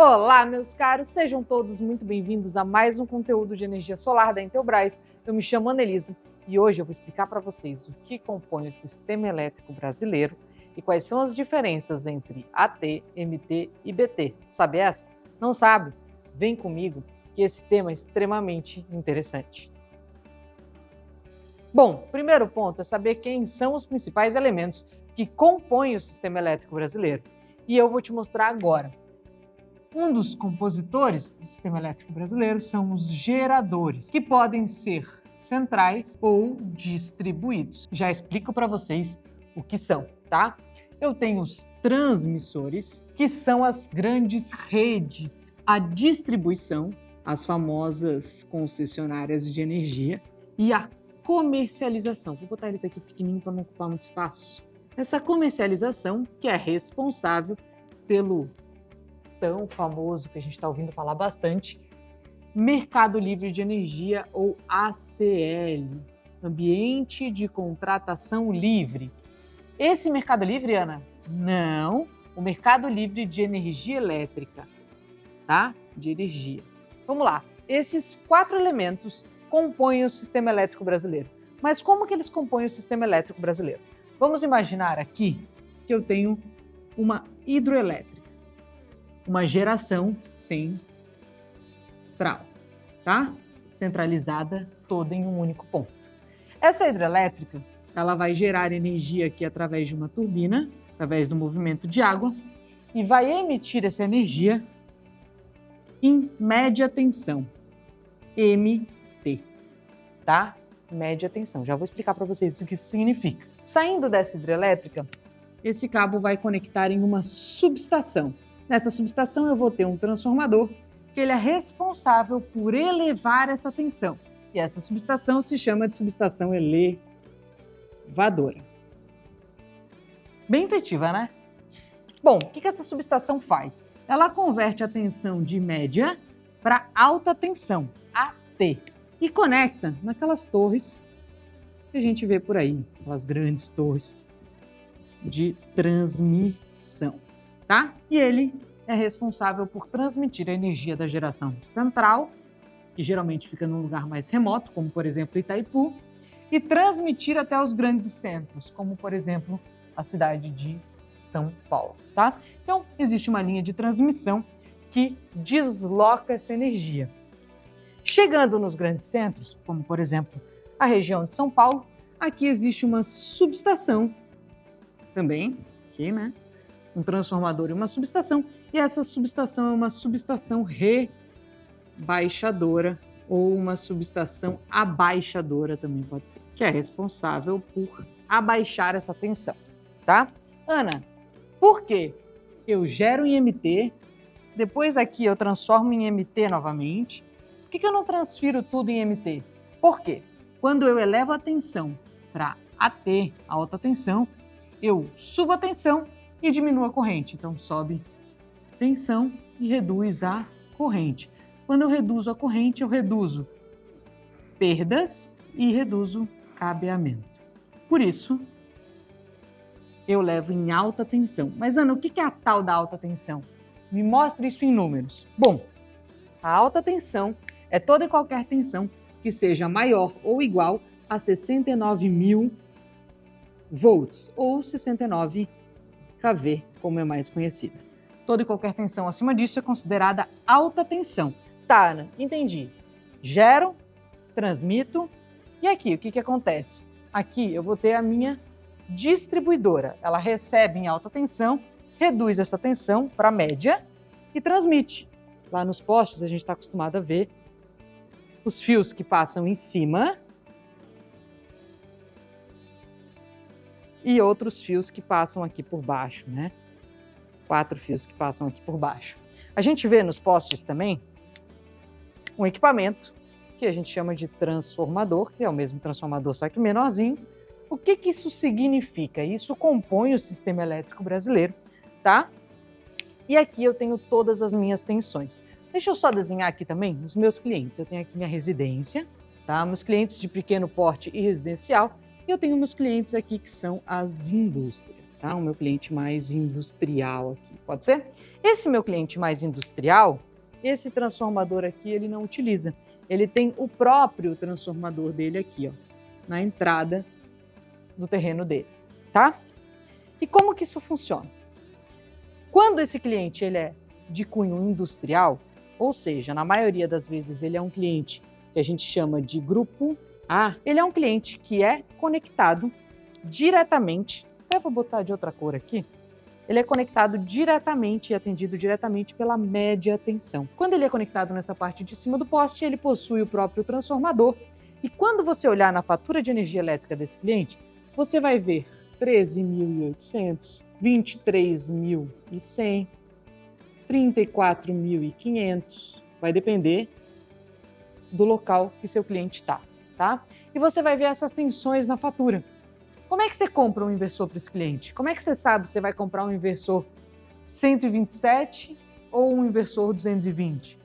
Olá, meus caros, sejam todos muito bem-vindos a mais um conteúdo de energia solar da Intelbras. Eu me chamo Anelisa e hoje eu vou explicar para vocês o que compõe o sistema elétrico brasileiro e quais são as diferenças entre AT, MT e BT. Sabe essa? Não sabe? Vem comigo que esse tema é extremamente interessante. Bom, primeiro ponto é saber quem são os principais elementos que compõem o sistema elétrico brasileiro. E eu vou te mostrar agora. Um dos compositores do sistema elétrico brasileiro são os geradores, que podem ser centrais ou distribuídos. Já explico para vocês o que são, tá? Eu tenho os transmissores, que são as grandes redes, a distribuição, as famosas concessionárias de energia, e a comercialização. Vou botar eles aqui pequenininho para não ocupar muito espaço. Essa comercialização que é responsável pelo tão famoso que a gente está ouvindo falar bastante, Mercado Livre de Energia ou ACL, Ambiente de Contratação Livre. Esse Mercado Livre, Ana? Não, o Mercado Livre de Energia Elétrica, tá? De energia. Vamos lá, esses 4 elementos compõem o sistema elétrico brasileiro. Mas como que eles compõem o sistema elétrico brasileiro? Vamos imaginar aqui que eu tenho uma hidroelétrica, uma geração central, tá? Centralizada toda em um único ponto. Essa hidrelétrica, ela vai gerar energia aqui através de uma turbina, através do movimento de água, e vai emitir essa energia em média tensão, MT, tá? Média tensão. Já vou explicar para vocês o que isso significa. Saindo dessa hidrelétrica, esse cabo vai conectar em uma subestação. Nessa subestação eu vou ter um transformador que ele é responsável por elevar essa tensão. E essa subestação se chama de subestação elevadora. Bem intuitiva, né? Bom, o que essa subestação faz? Ela converte a tensão de média para alta tensão, AT, e conecta naquelas torres que a gente vê por aí, aquelas grandes torres de transmissão. Tá? E ele é responsável por transmitir a energia da geração central, que geralmente fica num lugar mais remoto, como por exemplo Itaipu, e transmitir até os grandes centros, como por exemplo a cidade de São Paulo. Tá? Então existe uma linha de transmissão que desloca essa energia. Chegando nos grandes centros, como por exemplo a região de São Paulo, aqui existe uma subestação também, aqui, né? Um transformador e uma subestação, e essa subestação é uma subestação rebaixadora ou uma subestação abaixadora também pode ser, que é responsável por abaixar essa tensão, tá? Ana, por que eu gero em MT, depois aqui eu transformo em MT novamente, por que eu não transfiro tudo em MT? Por quê? Quando eu elevo a tensão para AT, alta tensão, eu subo a tensão e diminui a corrente. Então, sobe a tensão e reduz a corrente. Quando eu reduzo a corrente, eu reduzo perdas e reduzo cabeamento. Por isso, eu levo em alta tensão. Mas, Ana, o que é a tal da alta tensão? Me mostra isso em números. Bom, a alta tensão é toda e qualquer tensão que seja maior ou igual a 69.000 volts ou 69 kV, como é mais conhecida. Toda e qualquer tensão acima disso é considerada alta tensão. Tá, Ana, entendi. Gero, transmito, e aqui o que acontece? Aqui eu vou ter a minha distribuidora. Ela recebe em alta tensão, reduz essa tensão para média e transmite. Lá nos postes a gente está acostumado a ver os fios que passam em cima e outros fios que passam aqui por baixo, né? 4 fios que passam aqui por baixo. A gente vê nos postes também um equipamento que a gente chama de transformador, que é o mesmo transformador, só que menorzinho. O que isso significa? Isso compõe o sistema elétrico brasileiro, tá? E aqui eu tenho todas as minhas tensões. Deixa eu só desenhar aqui também os meus clientes. Eu tenho aqui minha residência, tá? Meus clientes de pequeno porte e residencial. E eu tenho meus clientes aqui que são as indústrias. tá? O meu cliente mais industrial aqui, pode ser? Esse meu cliente mais industrial, esse transformador aqui, ele não utiliza. Ele tem o próprio transformador dele aqui, ó, na entrada do terreno dele, tá? E como que isso funciona? Quando esse cliente ele é de cunho industrial, ou seja, na maioria das vezes ele é um cliente que a gente chama de grupo A, ele é um cliente que é conectado diretamente, até vou botar de outra cor aqui, ele é conectado diretamente e atendido diretamente pela média tensão. Quando ele é conectado nessa parte de cima do poste, ele possui o próprio transformador. E quando você olhar na fatura de energia elétrica desse cliente, você vai ver 13.800, 23.100, 34.500. Vai depender do local que seu cliente está, tá? E você vai ver essas tensões na fatura. Como é que você compra um inversor para esse cliente? Como é que você sabe se você vai comprar um inversor 127 ou um inversor 220?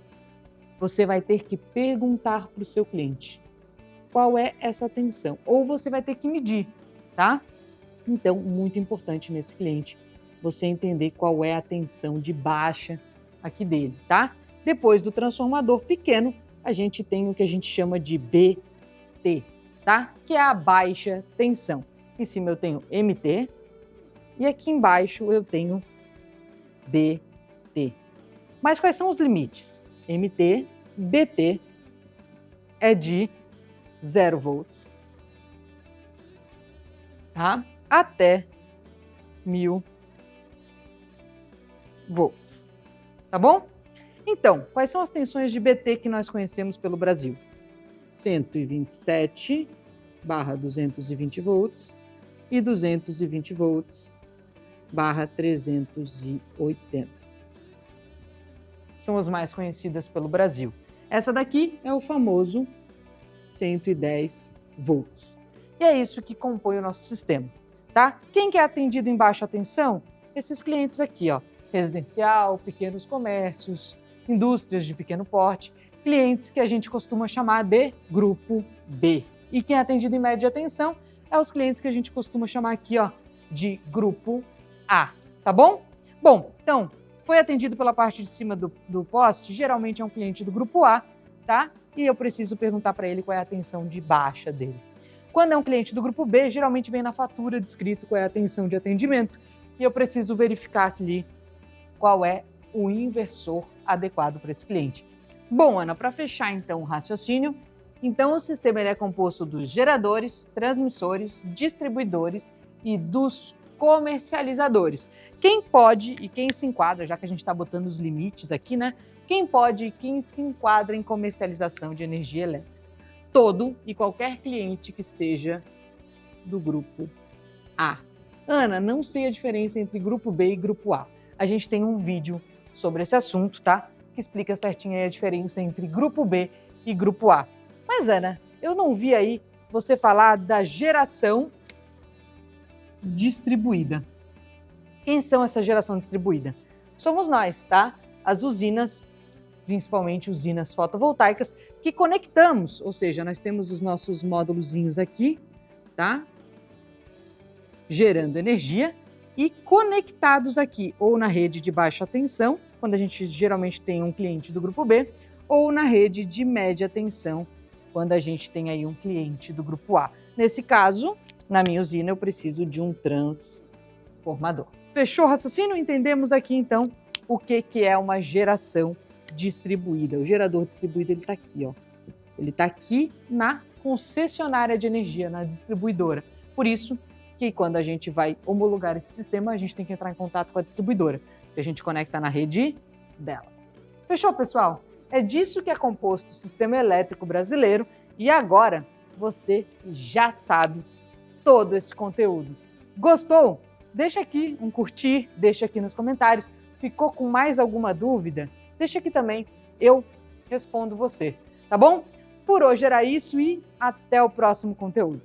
Você vai ter que perguntar para o seu cliente qual é essa tensão, ou você vai ter que medir, tá? Então, muito importante nesse cliente você entender qual é a tensão de baixa aqui dele, tá? Depois do transformador pequeno, a gente tem o que a gente chama de BT, tá? Que é a baixa tensão. Em cima eu tenho MT e aqui embaixo eu tenho BT. Mas quais são os limites? MT, BT é de 0 volts, tá? Até 1000 volts, tá bom? Então, quais são as tensões de BT que nós conhecemos pelo Brasil? 127/220 volts e 220 volts barra 380. São as mais conhecidas pelo Brasil. Essa daqui é o famoso 110 volts. E é isso que compõe o nosso sistema, tá? Quem que é atendido em baixa tensão? Esses clientes aqui, ó, residencial, pequenos comércios, indústrias de pequeno porte, clientes que a gente costuma chamar de grupo B. E quem é atendido em média tensão é os clientes que a gente costuma chamar aqui, ó, de grupo A, tá bom? Bom, então, foi atendido pela parte de cima do poste, geralmente é um cliente do grupo A, tá? E eu preciso perguntar para ele qual é a tensão de baixa dele. Quando é um cliente do grupo B, geralmente vem na fatura descrito qual é a tensão de atendimento e eu preciso verificar ali qual é o inversor adequado para esse cliente. Bom, Ana, para fechar então o raciocínio, então o sistema ele é composto dos geradores, transmissores, distribuidores e dos comercializadores. Quem pode e quem se enquadra, já que a gente está botando os limites aqui, né? Quem pode e quem se enquadra em comercialização de energia elétrica? Todo e qualquer cliente que seja do grupo A. Ana, não sei a diferença entre grupo B e grupo A. A gente tem um vídeo sobre esse assunto, tá? Que explica certinho aí a diferença entre grupo B e grupo A. Mas, Ana, eu não vi aí você falar da geração distribuída. Quem são essa geração distribuída? Somos nós, tá? As usinas, principalmente usinas fotovoltaicas, que conectamos, ou seja, nós temos os nossos módulozinhos aqui, tá? Gerando energia e conectados aqui, ou na rede de baixa tensão, quando a gente geralmente tem um cliente do grupo B, ou na rede de média tensão, quando a gente tem aí um cliente do grupo A. Nesse caso, na minha usina, eu preciso de um transformador. Fechou o raciocínio? Entendemos aqui, então, o que é uma geração distribuída. O gerador distribuído, ele está aqui, ó. Ele está aqui na concessionária de energia, na distribuidora. Por isso que quando a gente vai homologar esse sistema, a gente tem que entrar em contato com a distribuidora, que a gente conecta na rede dela. Fechou, pessoal? É disso que é composto o sistema elétrico brasileiro e agora você já sabe todo esse conteúdo. Gostou? Deixa aqui um curtir, deixa aqui nos comentários. Ficou com mais alguma dúvida? Deixa aqui também, eu respondo você, tá bom? Por hoje era isso e até o próximo conteúdo.